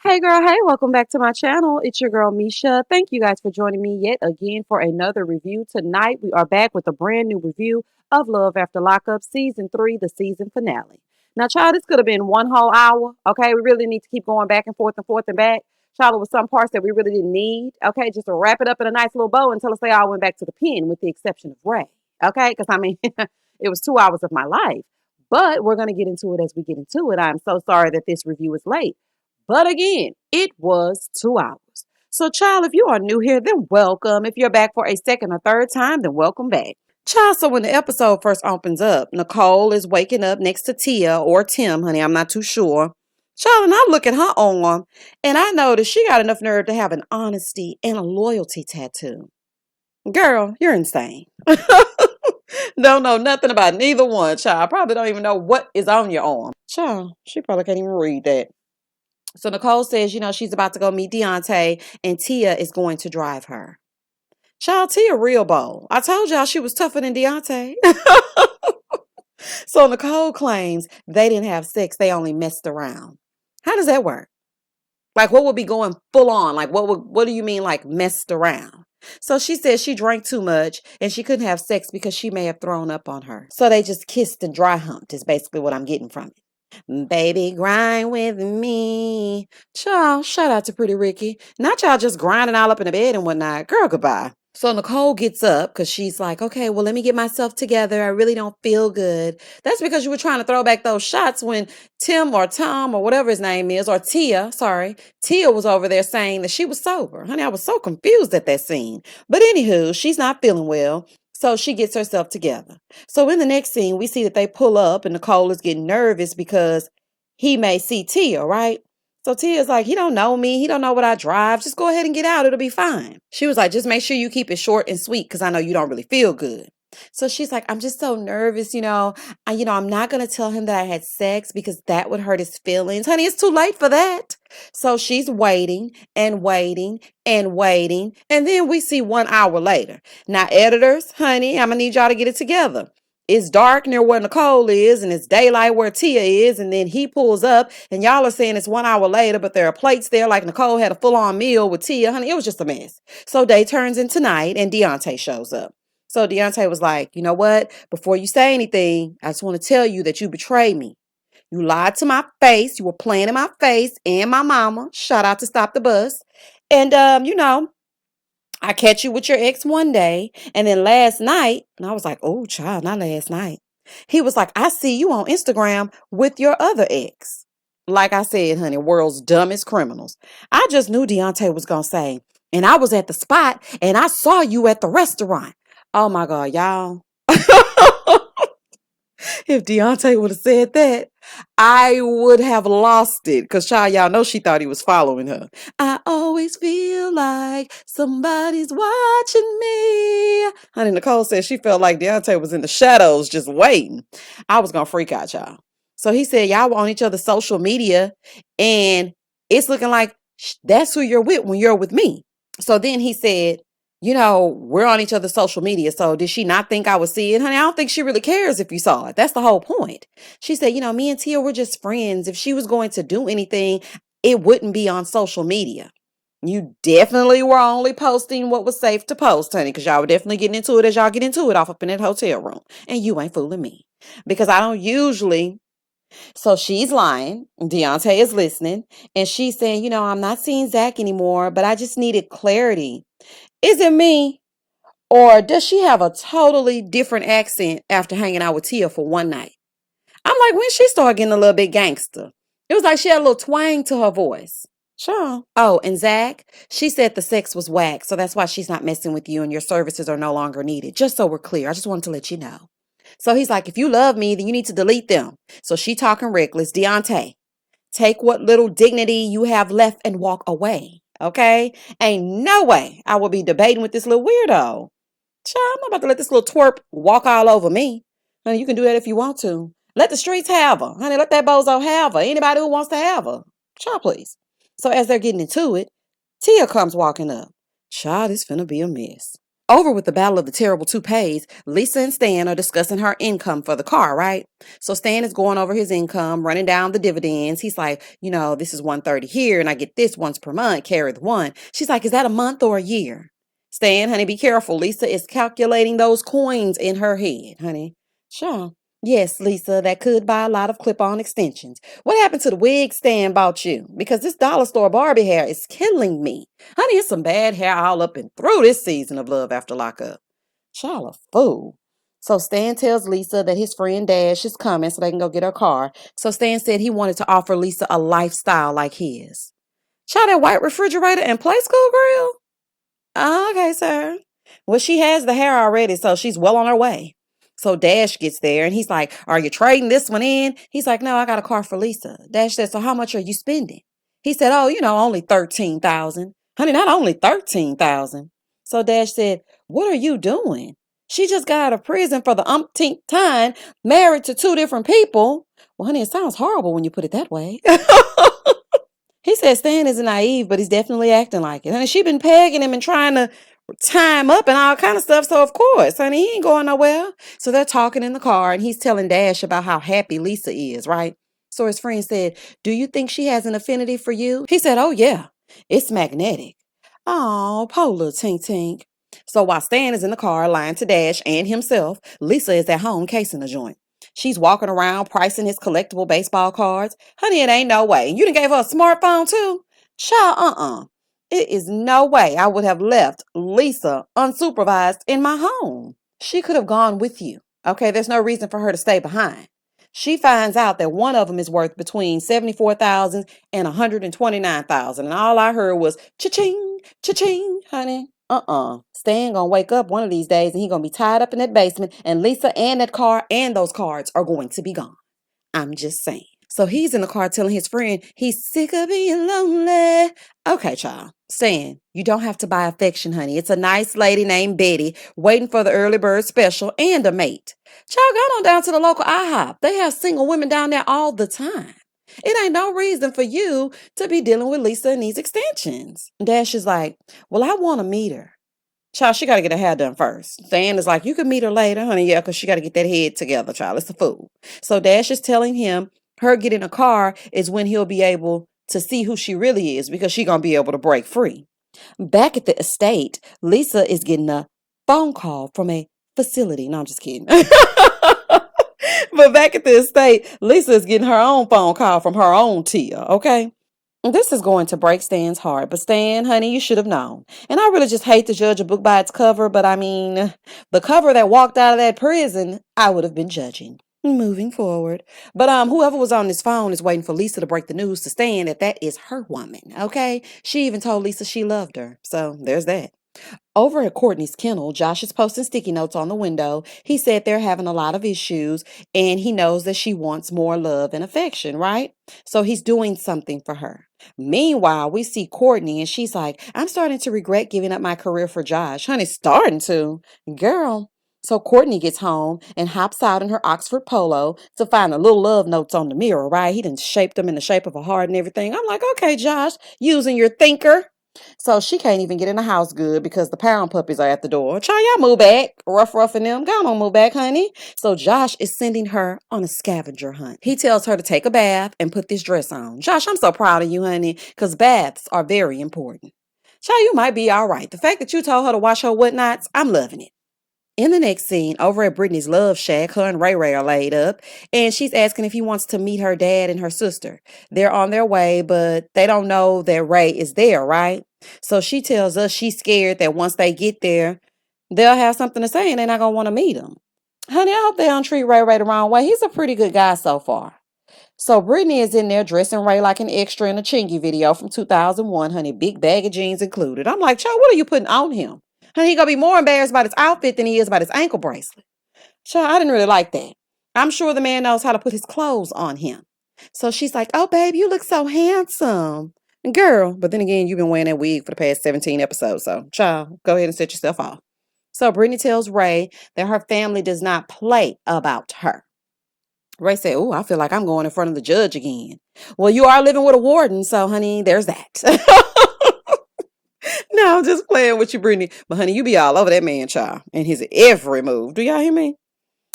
Hey girl, hey, welcome back to my channel. It's your girl Misha. Thank you guys for joining me yet again for another review. Tonight we are back with a brand new review of Love After Lockup Season 3, the season finale. Now, child, this could have been one whole hour. Okay, we really need to keep going back and forth and back. Child, there was some parts that we really didn't need. Okay, just to wrap it up in a nice little bow until they all went back to the pen with the exception of Ray. Okay, because I mean, it was 2 hours of my life. But we're going to get into it as we get into it. I'm so sorry that this review is late. But again, it was 2 hours. So, child, if you are new here, then welcome. If you're back for a second or third time, then welcome back. Child, so when the episode first opens up, Nicole is waking up next to Tia or Tim, honey, I'm not too sure. Child, and I look at her arm, and I notice she got enough nerve to have an honesty and a loyalty tattoo. Girl, you're insane. Don't know nothing about neither one, child. Probably don't even know what is on your arm. Child, she probably can't even read that. So Nicole says, she's about to go meet Deontay and Tia is going to drive her. Child, Tia real bold. I told y'all she was tougher than Deontay. So Nicole claims they didn't have sex. They only messed around. How does that work? Like, what would be going full on? Like, what do you mean, like, messed around? So she says she drank too much and she couldn't have sex because she may have thrown up on her. So they just kissed and dry humped is basically what I'm getting from it. Baby, grind with me. Child, shout out to Pretty Ricky. Not y'all just grinding all up in the bed and whatnot. Girl, goodbye. So Nicole gets up because she's like, okay, well, let me get myself together. I really don't feel good. That's because you were trying to throw back those shots when Tim or Tom or whatever his name is, or Tia, sorry, Tia was over there saying that she was sober. Honey, I was so confused at that scene. But anywho, she's not feeling well. So she gets herself together. So in the next scene, we see that they pull up and Nicole is getting nervous because he may see Tia, right? So Tia's like, he don't know me. He don't know what I drive. Just go ahead and get out. It'll be fine. She was like, just make sure you keep it short and sweet because I know you don't really feel good. So she's like, I'm just so nervous, I'm not going to tell him that I had sex because that would hurt his feelings. Honey, it's too late for that. So she's waiting and waiting and waiting. And then we see 1 hour later. Now, editors, honey, I'm going to need y'all to get it together. It's dark near where Nicole is, and it's daylight where Tia is, and then he pulls up, and y'all are saying it's 1 hour later, but there are plates there like Nicole had a full-on meal with Tia. Honey, it was just a mess. So day turns into night, and Deontay shows up. So Deontay was like, you know what? Before you say anything, I just want to tell you that you betrayed me. You lied to my face. You were playing in my face and my mama. Shout out to Stop the Bus. And, I catch you with your ex one day. And then last night, and I was like, oh, child, not last night. He was like, I see you on Instagram with your other ex. Like I said, honey, world's dumbest criminals. I just knew Deontay was going to say, and I was at the spot and I saw you at the restaurant. Oh my God, y'all. If Deontay would have said that, I would have lost it. Because, child, y'all know she thought he was following her. I always feel like somebody's watching me. Honey, Nicole said she felt like Deontay was in the shadows just waiting. I was going to freak out, y'all. So he said, y'all were on each other's social media, and it's looking like that's who you're with when you're with me. So then he said, we're on each other's social media. So did she not think I would see it? Honey, I don't think she really cares if you saw it. That's the whole point. She said, me and Tia were just friends. If she was going to do anything, it wouldn't be on social media. You definitely were only posting what was safe to post, honey, because y'all were definitely getting into it as y'all get into it off up in that hotel room. And you ain't fooling me. Because I don't usually. So she's lying. Deontay is listening. And she's saying, I'm not seeing Zach anymore, but I just needed clarity. Is it me? Or does she have a totally different accent after hanging out with Tia for one night? I'm like, when she started getting a little bit gangster, it was like she had a little twang to her voice. Sure. Oh, and Zach, she said the sex was whack, so that's why she's not messing with you and your services are no longer needed. Just so we're clear, I just wanted to let you know. So he's like, if you love me, then you need to delete them. So she talking reckless. Deontay, take what little dignity you have left and walk away. Okay? Ain't no way I will be debating with this little weirdo. Child, I'm not about to let this little twerp walk all over me. Honey, you can do that if you want to. Let the streets have her. Honey, let that bozo have her. Anybody who wants to have her. Child, please. So as they're getting into it, Tia comes walking up. Child, it's finna be a mess. Over with the battle of the terrible toupees, Lisa and Stan are discussing her income for the car, right? So Stan is going over his income, running down the dividends. He's like, this is 130 here, and I get this once per month, carry the one. She's like, is that a month or a year? Stan, honey, be careful. Lisa is calculating those coins in her head, honey. Sure. Yes, Lisa, that could buy a lot of clip-on extensions. What happened to the wig Stan bought you? Because this dollar store Barbie hair is killing me. Honey, it's some bad hair all up and through this season of Love After Lockup. Child, a fool. So Stan tells Lisa that his friend Dash is coming so they can go get her car. So Stan said he wanted to offer Lisa a lifestyle like his. Child, that white refrigerator and play school grill? Oh, okay, sir. Well, she has the hair already, so she's well on her way. So Dash gets there and he's like, are you trading this one in? He's like, no, I got a car for Lisa. Dash said, so how much are you spending? He said, oh, only 13,000. Honey, not only 13,000. So Dash said, what are you doing? She just got out of prison for the umpteenth time, married to 2 different people. Well, honey, it sounds horrible when you put it that way. He said Stan isn't naive, but he's definitely acting like it. Honey, she been pegging him and trying to tie him up and all kind of stuff. So, of course, honey, he ain't going nowhere. So they're talking in the car, and he's telling Dash about how happy Lisa is, right? So his friend said, do you think she has an affinity for you? He said, oh, yeah, it's magnetic. Oh, poor little Tink Tink. So while Stan is in the car lying to Dash and himself, Lisa is at home casing the joint. She's walking around pricing his collectible baseball cards. Honey, it ain't no way. You done gave her a smartphone too? Child, It is no way I would have left Lisa unsupervised in my home. She could have gone with you. Okay, there's no reason for her to stay behind. She finds out that one of them is worth between 74,000 and 129,000, and all I heard was cha-ching, cha-ching, honey. Stan gonna wake up one of these days and he gonna be tied up in that basement, and Lisa and that car and those cards are going to be gone. I'm just saying. So he's in the car telling his friend he's sick of being lonely. Okay, child. Stan, you don't have to buy affection, honey. It's a nice lady named Betty waiting for the early bird special and a mate. Child, go on down to the local IHOP. They have single women down there all the time. It ain't no reason for you to be dealing with Lisa and these extensions. Dash is like, well, I want to meet her. Child, she got to get her hair done first. Stan is like, you can meet her later, honey. Yeah, because she got to get that head together, child. It's a fool. So Dash is telling him her getting a car is when he'll be able to see who she really is, because she going to be able to break free. Back at the estate, Lisa is getting a phone call from a facility. No, I'm just kidding. But back at the estate, Lisa is getting her own phone call from her own Tia, okay? This is going to break Stan's heart, but Stan, honey, you should have known. And I really just hate to judge a book by its cover, but I mean, the cover that walked out of that prison, I would have been judging. Moving forward. But whoever was on this phone is waiting for Lisa to break the news to Stan that is her woman, okay? She even told Lisa she loved her. So there's that. Over at Courtney's kennel, Josh is posting sticky notes on the window. He said they're having a lot of issues, and he knows that she wants more love and affection, right? So he's doing something for her. Meanwhile, we see Courtney, and she's like, I'm starting to regret giving up my career for Josh. Honey, starting to. Girl. So Courtney gets home and hops out in her Oxford polo to find the little love notes on the mirror, right? He done shaped them in the shape of a heart and everything. I'm like, okay, Josh, using your thinker. So she can't even get in the house good because the pound puppies are at the door. Child, y'all move back. Rough and them. Go on, move back, honey. So Josh is sending her on a scavenger hunt. He tells her to take a bath and put this dress on. Josh, I'm so proud of you, honey, because baths are very important. Child, you might be all right. The fact that you told her to wash her whatnots, I'm loving it. In the next scene, over at Brittany's love shack, her and Ray Ray are laid up, and she's asking if he wants to meet her dad and her sister. They're on their way, but they don't know that Ray is there, right? So she tells us she's scared that once they get there, they'll have something to say and they're not going to want to meet him. Honey, I hope they don't treat Ray Ray the wrong way. He's a pretty good guy so far. So Brittany is in there dressing Ray like an extra in a Chingy video from 2001, honey, big bag of jeans included. I'm like, child, what are you putting on him? Honey, he gonna be more embarrassed about his outfit than he is about his ankle bracelet. Child, I didn't really like that. I'm sure the man knows how to put his clothes on him. So she's like, oh, babe, you look so handsome. Girl, but then again, you've been wearing that wig for the past 17 episodes. So, child, go ahead and set yourself off. So Brittany tells Ray that her family does not play about her. Ray said, oh, I feel like I'm going in front of the judge again. Well, you are living with a warden, so, honey, there's that. I'm just playing with you, Brittany. But honey, you be all over that man, child, and his every move. Do y'all hear me?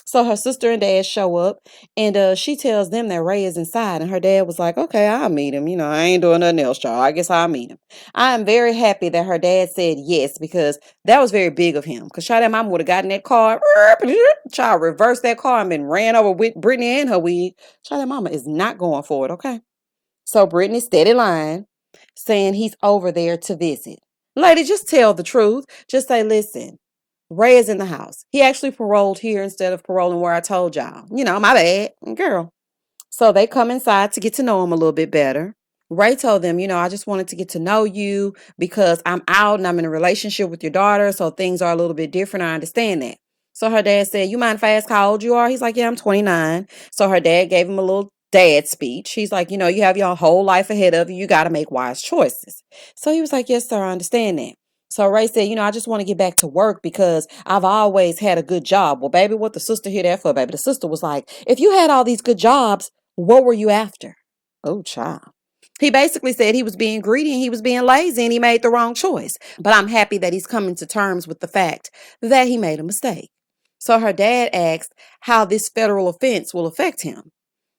So her sister and dad show up, and she tells them that Ray is inside, and her dad was like, "Okay, I'll meet him. I ain't doing nothing else, y'all. I guess I'll meet him." I am very happy that her dad said yes because that was very big of him. Because child, that mama would have gotten that car, child reversed that car and been ran over with Brittany and her wig. Child, that mama is not going for it. Okay, so Brittany steady lying, saying he's over there to visit. Lady, just tell the truth. Just say, listen. Ray is in the house. He actually paroled here instead of paroling where I told y'all. My bad. Girl. So they come inside to get to know him a little bit better. Ray told them, I just wanted to get to know you because I'm out and I'm in a relationship with your daughter. So things are a little bit different. I understand that. So her dad said, you mind if I ask how old you are? He's like, yeah, I'm 29. So her dad gave him a little dad speech. He's like, you have your whole life ahead of you. You got to make wise choices. So he was like, yes, sir, I understand that. So Ray said, I just want to get back to work because I've always had a good job. Well, baby, what the sister hear that for, baby? The sister was like, if you had all these good jobs, what were you after? Oh, child. He basically said he was being greedy and he was being lazy and he made the wrong choice. But I'm happy that he's coming to terms with the fact that he made a mistake. So her dad asked how this federal offense will affect him.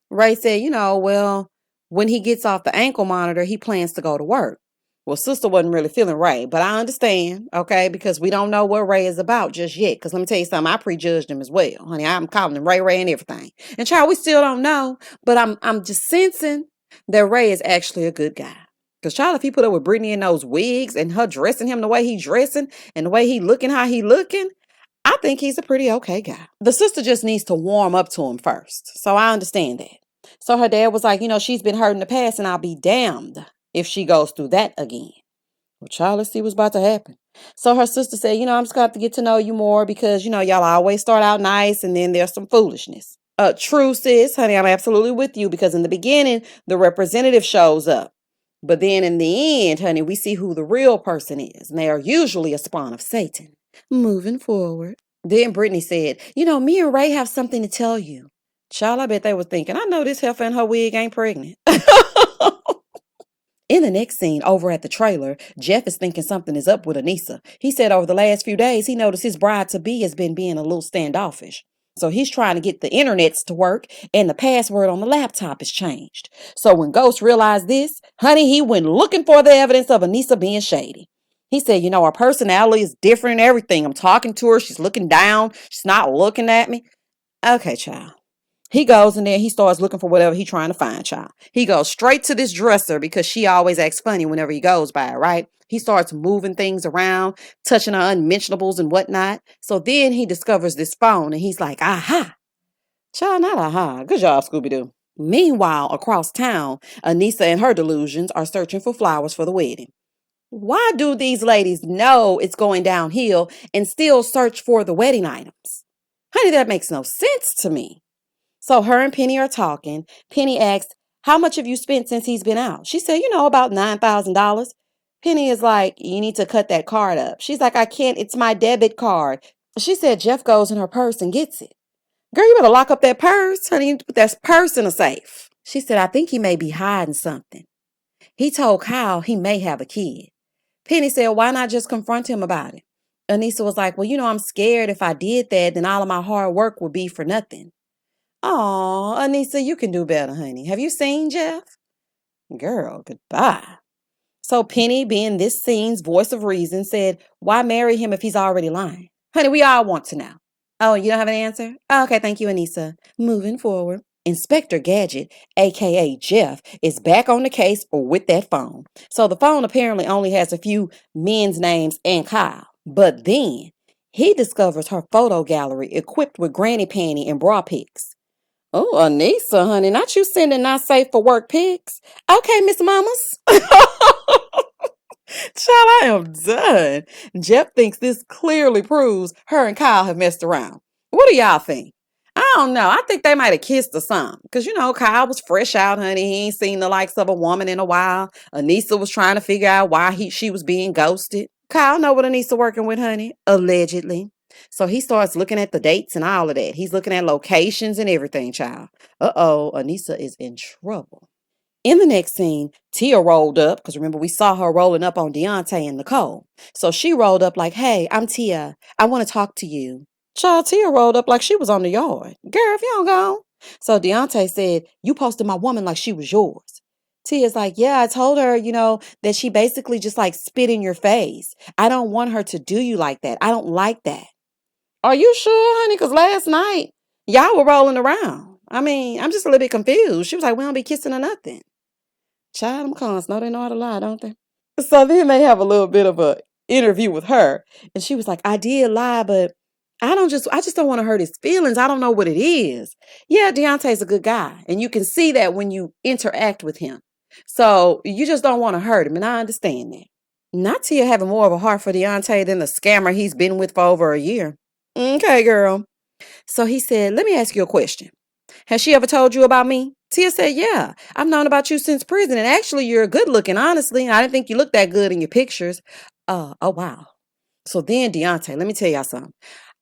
Ray said, well, when he gets off the ankle monitor, he plans to go to work. Well, sister wasn't really feeling Ray, but I understand, okay, because we don't know what Ray is about just yet. Because let me tell you something, I prejudged him as well, honey. I'm calling him Ray and everything. And child, we still don't know, but I'm just sensing that Ray is actually a good guy. Because child, if he put up with Brittany in those wigs and her dressing him the way he dressing and the way he looking how he looking, I think he's a pretty okay guy. The sister just needs to warm up to him first. So I understand that. So her dad was like, she's been hurt in the past and I'll be damned if she goes through that again. Well, child, let's see what's about to happen. So her sister said, I'm just going to have to get to know you more because, y'all always start out nice and then there's some foolishness. True, sis, honey, I'm absolutely with you because in the beginning, the representative shows up. But then in the end, honey, we see who the real person is. And they are usually a spawn of Satan. Moving forward. Then Brittany said, me and Ray have something to tell you. Child, I bet they were thinking, I know this heifer in her wig ain't pregnant. In the next scene, over at the trailer, Jeff is thinking something is up with Anissa. He said over the last few days, he noticed his bride-to-be has been being a little standoffish. So he's trying to get the internets to work, and the password on the laptop is changed. So when Ghost realized this, honey, he went looking for the evidence of Anissa being shady. He said, her personality is different and everything. I'm talking to her. She's looking down. She's not looking at me. Okay, child. He goes in there, he starts looking for whatever he's trying to find, child. He goes straight to this dresser because she always acts funny whenever he goes by, right? He starts moving things around, touching her unmentionables and whatnot. So then he discovers this phone and he's like, aha. Child, not aha. Good job, Scooby-Doo. Meanwhile, across town, Anissa and her delusions are searching for flowers for the wedding. Why do these ladies know it's going downhill and still search for the wedding items? Honey, that makes no sense to me. So her and Penny are talking. Penny asks, how much have you spent since he's been out? She said, about $9,000. Penny is like, you need to cut that card up. She's like, I can't. It's my debit card. She said Jeff goes in her purse and gets it. Girl, you better lock up that purse. Honey, you need to put that purse in a safe. She said, I think he may be hiding something. He told Kyle he may have a kid. Penny said, why not just confront him about it? Anissa was like, well, I'm scared if I did that, then all of my hard work would be for nothing. Oh, Anissa, you can do better, honey. Have you seen Jeff? Girl, goodbye. So Penny, being this scene's voice of reason, said, why marry him if he's already lying? Honey, we all want to know. Oh, you don't have an answer? Okay, thank you, Anissa. Moving forward. Inspector Gadget, aka Jeff, is back on the case with that phone. So the phone apparently only has a few men's names and Kyle. But then he discovers her photo gallery equipped with granny panty and bra pics. Oh, Anissa, honey, not you sending not safe for work pics. Okay, Miss Mamas. Child, I am done. Jeff thinks this clearly proves her and Kyle have messed around. What do y'all think? I don't know. I think they might have kissed or something. Because, Kyle was fresh out, honey. He ain't seen the likes of a woman in a while. Anissa was trying to figure out why she was being ghosted. Kyle know what Anissa working with, honey. Allegedly. So he starts looking at the dates and all of that. He's looking at locations and everything, child. Uh-oh, Anissa is in trouble. In the next scene, Tia rolled up, because remember, we saw her rolling up on Deontay and Nicole. So she rolled up like, hey, I'm Tia. I want to talk to you. Child, Tia rolled up like she was on the yard. Girl, if you don't go. So Deontay said, you posted my woman like she was yours. Tia's like, yeah, I told her, that she basically just like spit in your face. I don't want her to do you like that. I don't like that. Are you sure, honey? Because last night, y'all were rolling around. I mean, I'm just a little bit confused. She was like, we don't be kissing or nothing. Child, them cons know they know how to lie, don't they? So then they have a little bit of a interview with her, and she was like, I did lie, but I just don't want to hurt his feelings. I don't know what it is. Yeah, Deontay's a good guy, and you can see that when you interact with him. So you just don't want to hurt him, and I understand that. Not till you're having more of a heart for Deontay than the scammer he's been with for over a year. Okay, girl. So he said, let me ask you a question. Has she ever told you about me? Tia said, yeah, I've known about you since prison. And actually, you're good looking, honestly. I didn't think you looked that good in your pictures. Oh, wow. So then, Deontay, let me tell y'all something.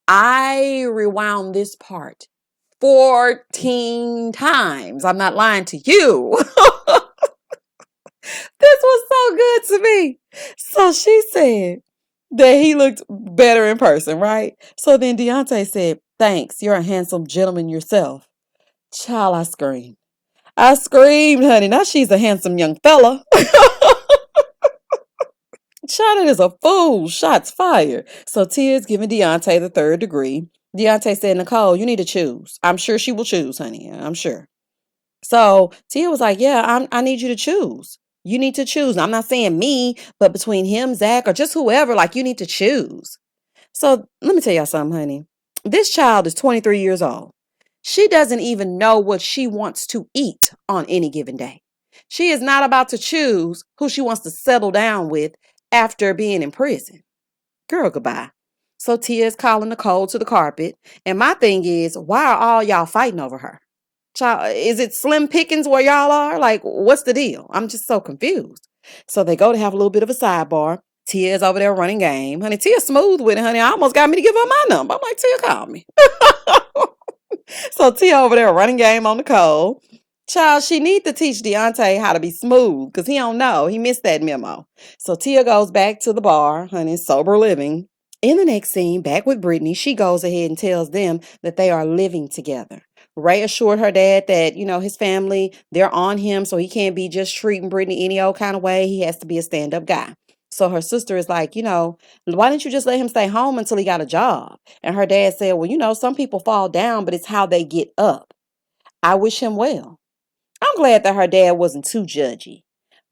I rewound this part 14 times. I'm not lying to you. This was so good to me. So she said that he looked better in person, right? So then Deontay said, thanks. You're a handsome gentleman yourself. Child, I screamed. I screamed, honey. Now she's a handsome young fella. Child, it is a fool. Shots fired. So Tia's giving Deontay the third degree. Deontay said, Nicole, you need to choose. I'm sure she will choose, honey. I'm sure. So Tia was like, yeah, I need you to choose. You need to choose. I'm not saying me, but between him, Zach, or just whoever, like you need to choose. So let me tell y'all something, honey. This child is 23 years old. She doesn't even know what she wants to eat on any given day. She is not about to choose who she wants to settle down with after being in prison. Girl, goodbye. So Tia is calling Nicole to the carpet. And my thing is, why are all y'all fighting over her? Child, is it slim pickings where y'all are? Like, what's the deal? I'm just so confused. So they go to have a little bit of a sidebar. Tia's over there running game. Honey, Tia smooth with it, honey. I almost got me to give her my number. I'm like, Tia, call me. So Tia over there running game on Nicole. Child, she need to teach Deontay how to be smooth because he don't know. He missed that memo. So Tia goes back to the bar, honey, sober living. In the next scene, back with Brittany, she goes ahead and tells them that they are living together. Ray assured her dad that, his family, they're on him, so he can't be just treating Brittany any old kind of way. He has to be a stand-up guy. So her sister is like, why didn't you just let him stay home until he got a job? And her dad said, well, some people fall down, but it's how they get up. I wish him well. I'm glad that her dad wasn't too judgy,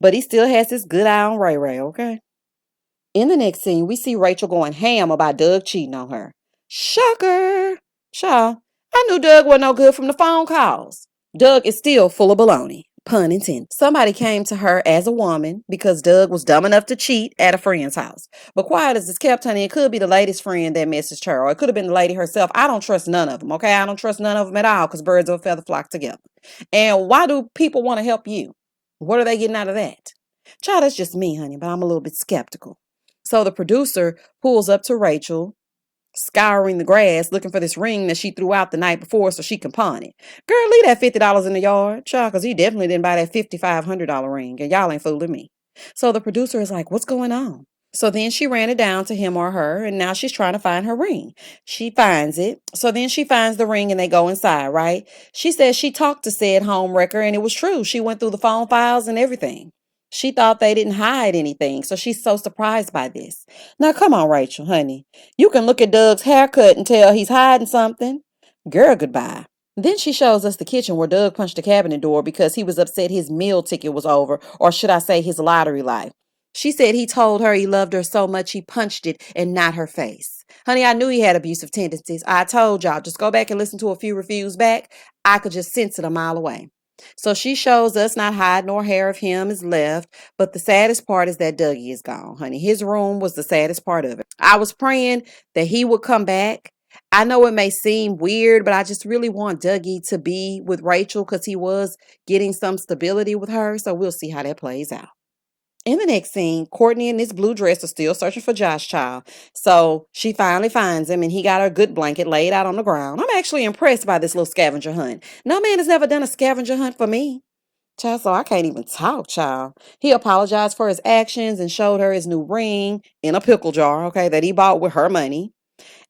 but he still has his good eye on Ray Ray, okay? In the next scene, we see Rachel going ham about Doug cheating on her. Shocker! Child, I knew Doug wasn't no good from the phone calls. Doug is still full of baloney. Pun intended. Somebody came to her as a woman because Doug was dumb enough to cheat at a friend's house. But quiet as it's kept, honey, it could be the lady's friend that messaged her, or it could have been the lady herself. I don't trust none of them, okay? I don't trust none of them at all because birds of a feather flock together. And why do people want to help you? What are they getting out of that? Child, that's just me, honey, but I'm a little bit skeptical. So the producer pulls up to Rachel, scouring the grass, looking for this ring that she threw out the night before so she can pawn it. Girl, leave that $50 in the yard, child, because he definitely didn't buy that $5,500 ring, and y'all ain't fooling me. So the producer is like, what's going on? So then she ran it down to him or her, and now she's trying to find her ring. She finds it. So then she finds the ring and they go inside, right? She says she talked to said home wrecker and it was true. She went through the phone files and everything. She thought they didn't hide anything, so she's so surprised by this. Now, come on, Rachel, honey. You can look at Doug's haircut and tell he's hiding something. Girl, goodbye. Then she shows us the kitchen where Doug punched the cabinet door because he was upset his meal ticket was over, or should I say his lottery life. She said he told her he loved her so much he punched it and not her face. Honey, I knew he had abusive tendencies. I told y'all, just go back and listen to a few reviews back. I could just sense it a mile away. So she shows us not hide nor hair of him is left, but the saddest part is that Dougie is gone, honey. His room was the saddest part of it. I was praying that he would come back. I know it may seem weird, but I just really want Dougie to be with Rachel because he was getting some stability with her. So we'll see how that plays out. In the next scene, Courtney in this blue dress are still searching for Josh Child. So she finally finds him and he got her good blanket laid out on the ground. I'm actually impressed by this little scavenger hunt. No man has ever done a scavenger hunt for me. Child, so I can't even talk, child. He apologized for his actions and showed her his new ring in a pickle jar, okay, that he bought with her money.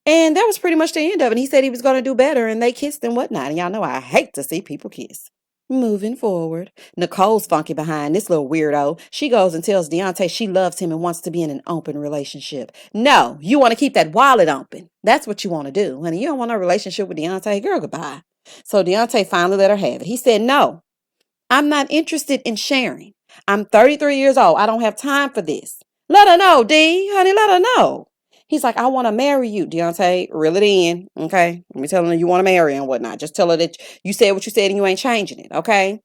And that was pretty much the end of it. He said he was going to do better, and they kissed and whatnot. And y'all know I hate to see people kiss. Moving forward, Nicole's funky behind this little weirdo. She goes and tells Deontay she loves him and wants to be in an open relationship. No, you want to keep that wallet open. That's what you want to do. Honey, you don't want a relationship with Deontay. Girl, goodbye. So Deontay finally let her have it. He said, no, I'm not interested in sharing. I'm 33 years old. I don't have time for this. Let her know, D. Honey, let her know. He's like, I want to marry you, Deontay. Reel it in, okay? Let me tell her you want to marry and whatnot. Just tell her that you said what you said and you ain't changing it, okay?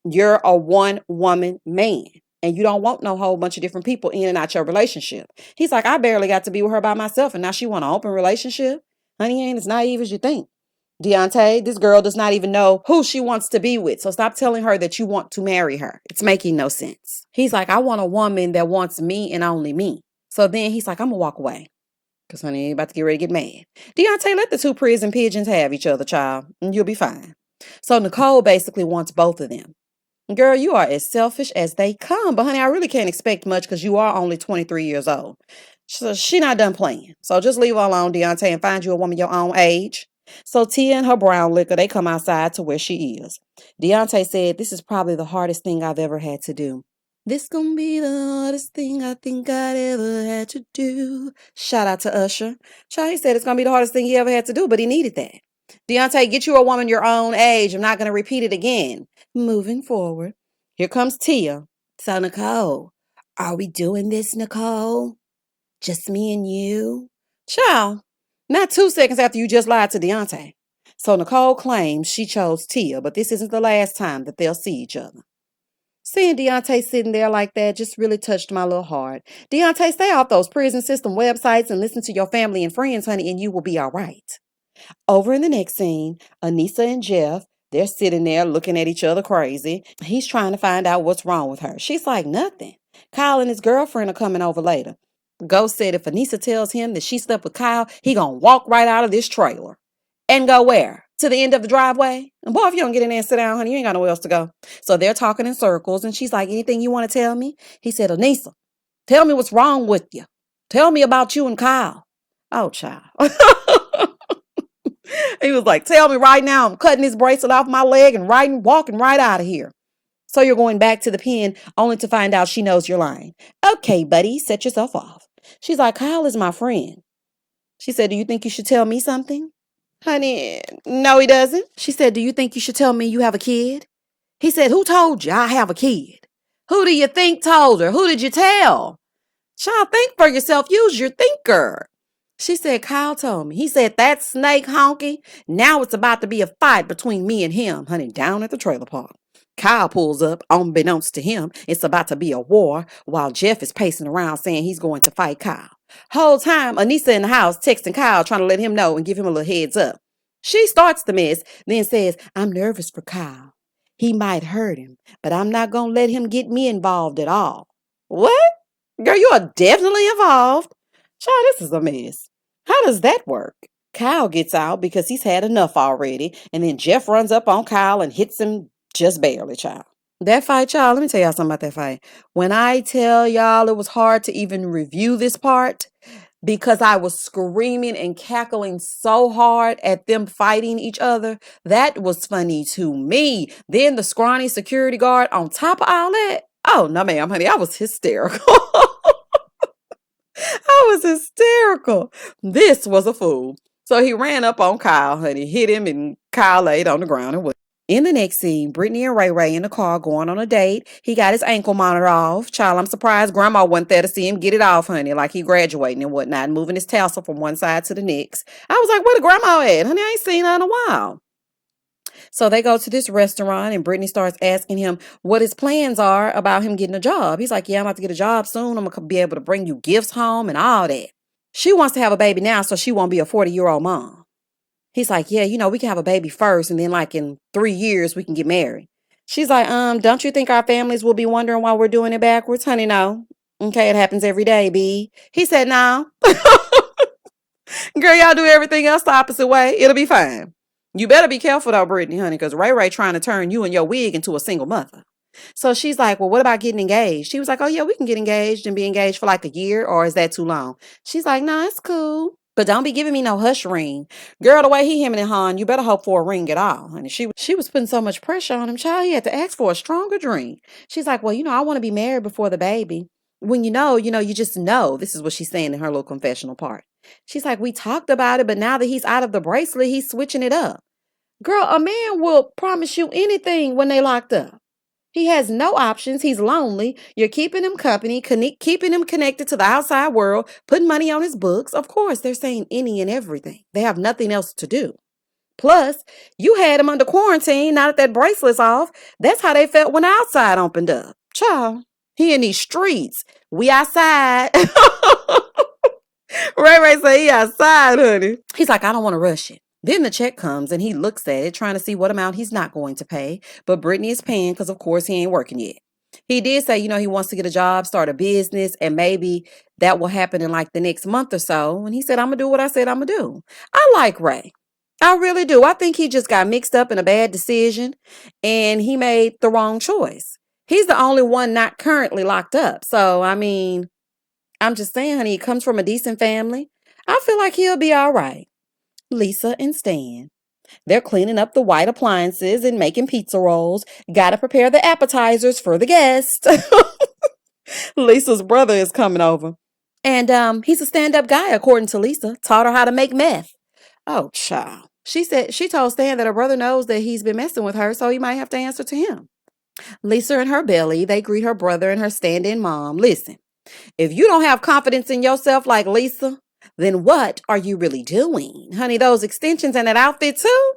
You're a one-woman man, and you don't want no whole bunch of different people in and out your relationship. He's like, I barely got to be with her by myself, and now she want an open relationship? Honey, ain't as naive as you think. Deontay, this girl does not even know who she wants to be with. So stop telling her that you want to marry her. It's making no sense. He's like, I want a woman that wants me and only me. So then he's like, I'm going to walk away. Because, honey, ain't about to get ready to get mad. Deontay, let the two prison pigeons have each other, child, and you'll be fine. So Nicole basically wants both of them. Girl, you are as selfish as they come. But, honey, I really can't expect much because you are only 23 years old. So she not done playing. So just leave her alone, Deontay, and find you a woman your own age. So Tia and her brown liquor, they come outside to where she is. Deontay said, this is probably the hardest thing I've ever had to do. This gonna be the hardest thing I think I'd ever had to do. Shout out to Usher. Child, he said it's gonna be the hardest thing he ever had to do, but he needed that. Deontay, get you a woman your own age. I'm not gonna repeat it again. Moving forward. Here comes Tia. So Nicole, are we doing this, Nicole? Just me and you? Child, not 2 seconds after you just lied to Deontay. So Nicole claims she chose Tia, but this isn't the last time that they'll see each other. Seeing Deontay sitting there like that just really touched my little heart. Deontay, stay off those prison system websites and listen to your family and friends, honey, and you will be all right. Over in the next scene, Anissa and Jeff, they're sitting there looking at each other crazy. He's trying to find out what's wrong with her. She's like, nothing. Kyle and his girlfriend are coming over later. Ghost said if Anissa tells him that she slept with Kyle, he gonna walk right out of this trailer. And go where? To the end of the driveway? And boy, if you don't get in there and sit down, honey, you ain't got nowhere else to go. So they're talking in circles, and she's like, anything you want to tell me? He said, Anissa, tell me what's wrong with you. Tell me about you and Kyle. Oh, child. He was like, tell me right now. I'm cutting this bracelet off my leg and walking right out of here. So you're going back to the pen only to find out she knows you're lying. Okay, buddy, set yourself off. She's like, Kyle is my friend. She said, do you think you should tell me something? Honey, no, he doesn't. She said, do you think you should tell me you have a kid? He said, who told you I have a kid? Who do you think told her? Who did you tell? Child, think for yourself. Use your thinker. She said, Kyle told me. He said, that snake honky. Now it's about to be a fight between me and him, honey, down at the trailer park. Kyle pulls up, unbeknownst to him. It's about to be a war while Jeff is pacing around saying he's going to fight Kyle. Whole time, Anissa in the house texting Kyle, trying to let him know and give him a little heads up. She starts the mess, then says, I'm nervous for Kyle. He might hurt him, but I'm not going to let him get me involved at all. What? Girl, you are definitely involved. Child, this is a mess. How does that work? Kyle gets out because he's had enough already, and then Jeff runs up on Kyle and hits him just barely, child. That fight, child, let me tell y'all something about that fight. When I tell y'all it was hard to even review this part because I was screaming and cackling so hard at them fighting each other, that was funny to me. Then the scrawny security guard on top of all that, oh, no, ma'am, honey, I was hysterical. I was hysterical. This was a fool. So he ran up on Kyle, honey, hit him, and Kyle laid on the ground and went. In the next scene, Brittany and Ray Ray in the car going on a date. He got his ankle monitor off. Child, I'm surprised Grandma wasn't there to see him get it off, honey, like he graduating and whatnot, moving his tassel from one side to the next. I was like, where the Grandma at? Honey, I ain't seen her in a while. So they go to this restaurant and Brittany starts asking him what his plans are about him getting a job. He's like, yeah, I'm about to get a job soon. I'm going to be able to bring you gifts home and all that. She wants to have a baby now so she won't be a 40-year-old mom. He's like, yeah, we can have a baby first and then like in 3 years we can get married. She's like, don't you think our families will be wondering why we're doing it backwards? Honey, no. Okay, it happens every day, B. He said, no. Girl, y'all do everything else the opposite way. It'll be fine. You better be careful though, Brittany, honey, because Ray Ray trying to turn you and your wig into a single mother. So she's like, well, what about getting engaged? She was like, oh, yeah, we can get engaged and be engaged for like a year, or is that too long? She's like, no, it's cool. But don't be giving me no hush ring. Girl, the way he hemming and hawing, you better hope for a ring at all. And she was putting so much pressure on him, child, he had to ask for a stronger drink. She's like, well, I want to be married before the baby. When you just know. This is what she's saying in her little confessional part. She's like, we talked about it, but now that he's out of the bracelet, he's switching it up. Girl, a man will promise you anything when they locked up. He has no options. He's lonely. You're keeping him company, keeping him connected to the outside world, putting money on his books. Of course, they're saying any and everything. They have nothing else to do. Plus, you had him under quarantine. Now that bracelet's off, that's how they felt when the outside opened up. Child, he in these streets. We outside. Ray Ray say he outside, honey. He's like, I don't want to rush it. Then the check comes and he looks at it, trying to see what amount he's not going to pay. But Brittany is paying because, of course, he ain't working yet. He did say, he wants to get a job, start a business, and maybe that will happen in like the next month or so. And he said, I'm going to do what I said I'm going to do. I like Ray. I really do. I think he just got mixed up in a bad decision and he made the wrong choice. He's the only one not currently locked up. So, I'm just saying, honey, he comes from a decent family. I feel like he'll be all right. Lisa and Stan. They're cleaning up the white appliances and making pizza rolls. Gotta prepare the appetizers for the guests. Lisa's brother is coming over. And he's a stand-up guy, according to Lisa. Taught her how to make meth. Oh, child. She told Stan that her brother knows that he's been messing with her, so he might have to answer to him. Lisa and her belly, they greet her brother and her stand-in mom. Listen, if you don't have confidence in yourself like Lisa, then what are you really doing? Honey, those extensions and that outfit too?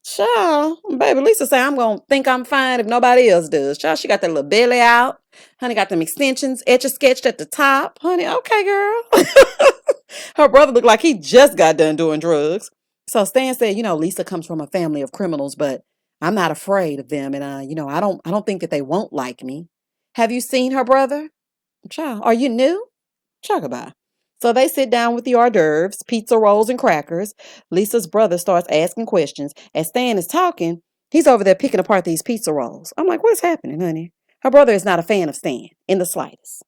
Child, baby, Lisa say I'm going to think I'm fine if nobody else does. Child, she got that little belly out. Honey, got them extensions etch-a-sketched at the top. Honey, okay, girl. Her brother looked like he just got done doing drugs. So Stan said, Lisa comes from a family of criminals, but I'm not afraid of them. And, I don't think that they won't like me. Have you seen her brother? Child, are you new? Talk about. So they sit down with the hors d'oeuvres, pizza rolls, and crackers. Lisa's brother starts asking questions. As Stan is talking, he's over there picking apart these pizza rolls. I'm like, what is happening, honey? Her brother is not a fan of Stan in the slightest.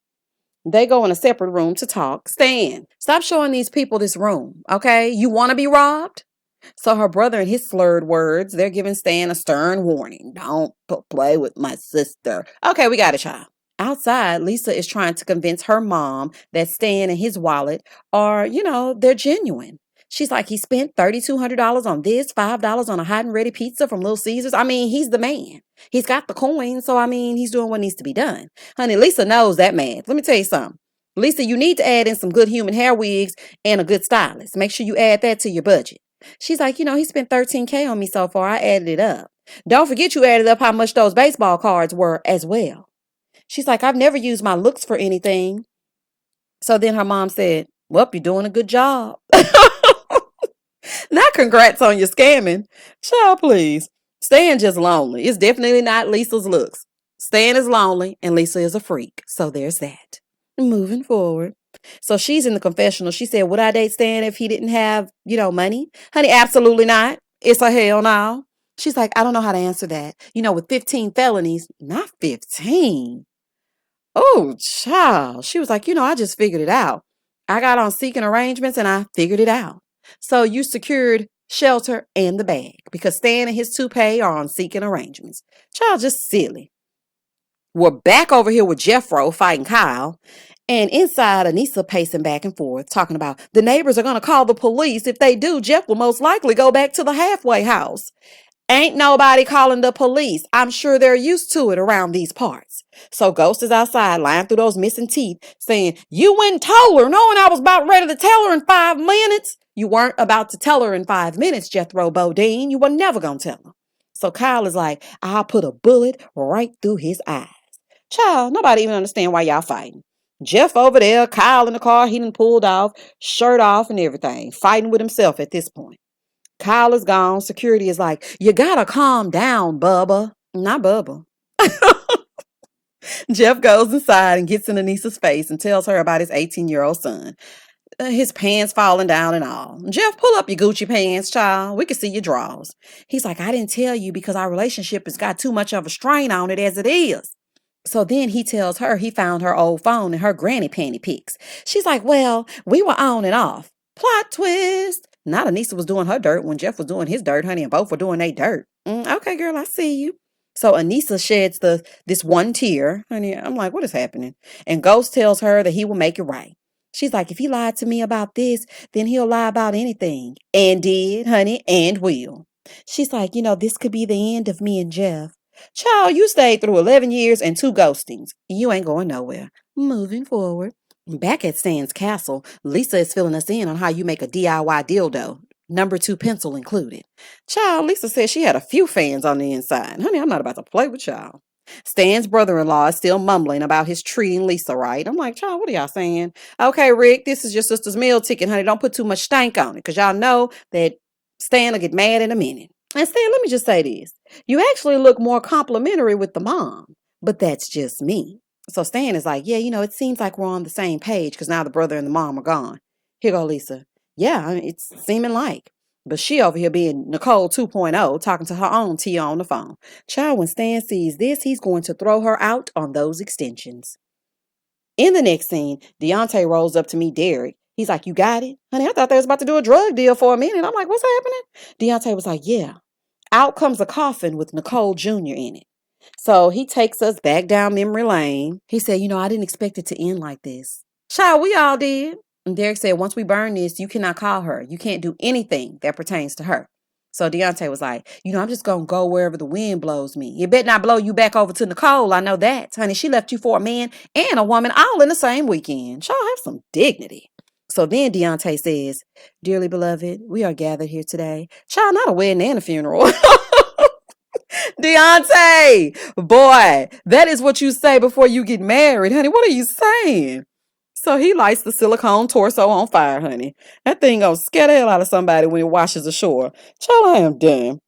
They go in a separate room to talk. Stan, stop showing these people this room, okay? You want to be robbed? So her brother and his slurred words, they're giving Stan a stern warning. Don't play with my sister. Okay, we got it, child. Outside, Lisa is trying to convince her mom that Stan and his wallet are, they're genuine. She's like, he spent $3,200 on this, $5 on a hot and ready pizza from Little Caesars. He's the man. He's got the coin, so he's doing what needs to be done. Honey, Lisa knows that man. Let me tell you something. Lisa, you need to add in some good human hair wigs and a good stylist. Make sure you add that to your budget. She's like, he spent $13,000 on me so far. I added it up. Don't forget you added up how much those baseball cards were as well. She's like, I've never used my looks for anything. So then her mom said, well, you're doing a good job. Not congrats on your scamming. Child, please. Stan just lonely. It's definitely not Lisa's looks. Stan is lonely and Lisa is a freak. So there's that. Moving forward. So she's in the confessional. She said, would I date Stan if he didn't have, money? Honey, absolutely not. It's a hell no. She's like, I don't know how to answer that. With 15 felonies, not 15. Oh, child. She was like, I just figured it out. I got on seeking arrangements and I figured it out. So you secured shelter and the bag because Stan and his toupee are on seeking arrangements. Child, just silly. We're back over here with Jeffro fighting Kyle. And inside, Anissa pacing back and forth, talking about the neighbors are going to call the police. If they do, Jeff will most likely go back to the halfway house. Ain't nobody calling the police. I'm sure they're used to it around these parts. So Ghost is outside lying through those missing teeth saying, you went and told her knowing I was about ready to tell her in 5 minutes. You weren't about to tell her in 5 minutes, Jethro Bodine. You were never going to tell her. So Kyle is like, I'll put a bullet right through his eyes. Child, nobody even understand why y'all fighting. Jeff over there, Kyle in the car, he done pulled off, shirt off and everything, fighting with himself at this point. Kyle is gone. Security is like, you gotta calm down, Bubba. Not Bubba. Jeff goes inside and gets in Anissa's face and tells her about his 18-year-old son. his pants falling down and all. Jeff, pull up your Gucci pants, child. We can see your drawers. He's like, I didn't tell you because our relationship has got too much of a strain on it as it is. So then he tells her he found her old phone and her granny panty pics. She's like, well, we were on and off. Plot twist. Not Anissa was doing her dirt when Jeff was doing his dirt, honey, and both were doing their dirt. Okay, girl, I see you. So Anissa sheds this one tear. Honey, I'm like, what is happening? And Ghost tells her that he will make it right. She's like, if he lied to me about this, then he'll lie about anything. And did, honey, and will. She's like, this could be the end of me and Jeff. Child, you stayed through 11 years and 2 ghostings. You ain't going nowhere. Moving forward. Back at Stan's castle, Lisa is filling us in on how you make a DIY dildo. Number 2 pencil included. Child, Lisa said she had a few fans on the inside. Honey, I'm not about to play with y'all. Stan's brother-in-law is still mumbling about his treating Lisa right. I'm like, child, what are y'all saying? Okay, Rick, this is your sister's meal ticket, honey. Don't put too much stank on it because y'all know that Stan will get mad in a minute. And Stan, let me just say this. You actually look more complimentary with the mom, but that's just me. So Stan is like, yeah, it seems like we're on the same page because now the brother and the mom are gone. Here go Lisa. Yeah, it's seeming like. But she over here being Nicole 2.0, talking to her own Tia on the phone. Child, when Stan sees this, he's going to throw her out on those extensions. In the next scene, Deontay rolls up to meet Derek. He's like, you got it? Honey, I thought they was about to do a drug deal for a minute. I'm like, what's happening? Deontay was like, yeah. Out comes a coffin with Nicole Jr. in it. So he takes us back down memory lane. He said, I didn't expect it to end like this. Child, we all did. And Derek said, once we burn this, you cannot call her. You can't do anything that pertains to her. So Deontay was like, I'm just going to go wherever the wind blows me. It better not blow you back over to Nicole. I know that. Honey, she left you for a man and a woman all in the same weekend. Child, have some dignity. So then Deontay says, dearly beloved, we are gathered here today. Child, not a wedding and a funeral. Deontay, boy, that is what you say before you get married, honey. What are you saying? So he lights the silicone torso on fire, honey. That thing gonna scare the hell out of somebody when it washes ashore. Child, I am done.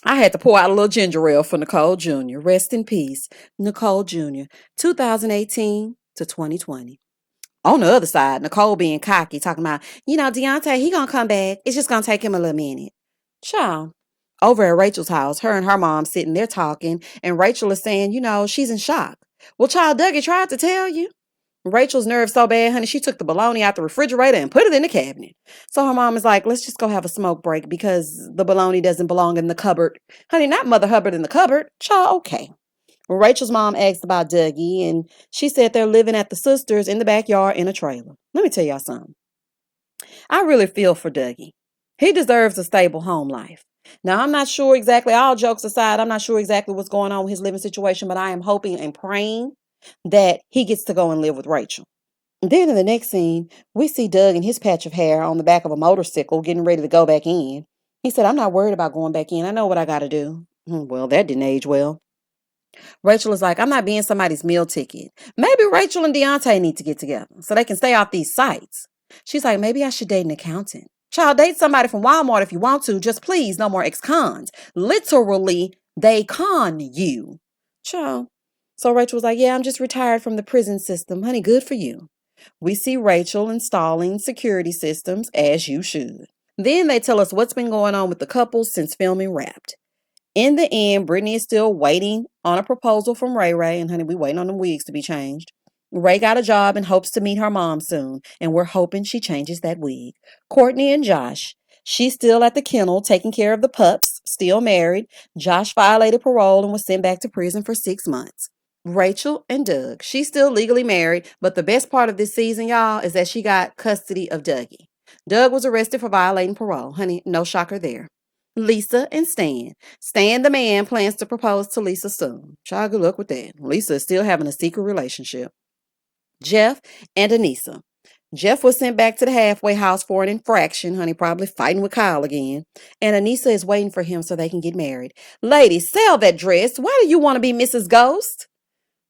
I had to pour out a little ginger ale for Nicole Jr. Rest in peace, Nicole Jr. 2018 to 2020. On the other side, Nicole being cocky, talking about, Deontay, he gonna come back. It's just gonna take him a little minute. Child. Over at Rachel's house, her and her mom sitting there talking, and Rachel is saying, she's in shock. Well, child, Dougie tried to tell you. Rachel's nerves so bad, honey, she took the bologna out the refrigerator and put it in the cabinet. So her mom is like, let's just go have a smoke break because the bologna doesn't belong in the cupboard. Honey, not Mother Hubbard in the cupboard. Child, okay. Well, Rachel's mom asked about Dougie, and she said they're living at the sisters in the backyard in a trailer. Let me tell y'all something. I really feel for Dougie. He deserves a stable home life. Now, I'm not sure exactly, all jokes aside, I'm not sure exactly what's going on with his living situation, but I am hoping and praying that he gets to go and live with Rachel. And then in the next scene, we see Doug and his patch of hair on the back of a motorcycle getting ready to go back in. He said, I'm not worried about going back in. I know what I got to do. Well, that didn't age well. Rachel is like, I'm not being somebody's meal ticket. Maybe Rachel and Deontay need to get together so they can stay off these sites. She's like, maybe I should date an accountant. Child, date somebody from Walmart if you want to. Just please, no more ex-cons. Literally, they con you. Child. So Rachel was like, yeah, I'm just retired from the prison system. Honey, good for you. We see Rachel installing security systems, as you should. Then they tell us what's been going on with the couple since filming Wrapped. In the end, Brittany is still waiting on a proposal from Ray Ray. And honey, we waiting on them wigs to be changed. Ray got a job and hopes to meet her mom soon. And we're hoping she changes that wig. Courtney and Josh. She's still at the kennel taking care of the pups. Still married. Josh violated parole and was sent back to prison for 6 months. Rachel and Doug. She's still legally married. But the best part of this season, y'all, is that she got custody of Dougie. Doug was arrested for violating parole. Honey, no shocker there. Lisa and Stan. Stan, the man, plans to propose to Lisa soon. Child, good luck with that. Lisa is still having a secret relationship. Jeff and Anissa. Jeff was sent back to the halfway house for an infraction, honey, probably fighting with Kyle again. And Anissa is waiting for him so they can get married. Ladies, sell that dress. Why do you want to be Mrs. Ghost?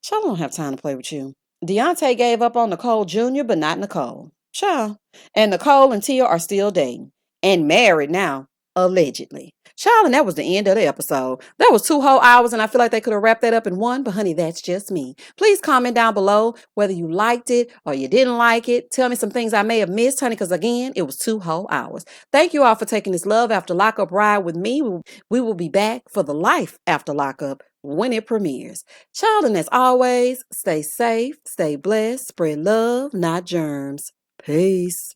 Child, I don't have time to play with you. Deontay gave up on Nicole Jr., but not Nicole. Child. And Nicole and Tia are still dating. And married now. Allegedly. Child, and that was the end of the episode. That was 2 whole hours, and I feel like they could have wrapped that up in one, but honey, that's just me. Please comment down below whether you liked it or you didn't like it. Tell me some things I may have missed, honey, because again, it was 2 whole hours. Thank you all for taking this Love After Lockup ride with me. We will be back for the Life After Lockup when it premieres. Child, and as always, stay safe, stay blessed, spread love, not germs. Peace.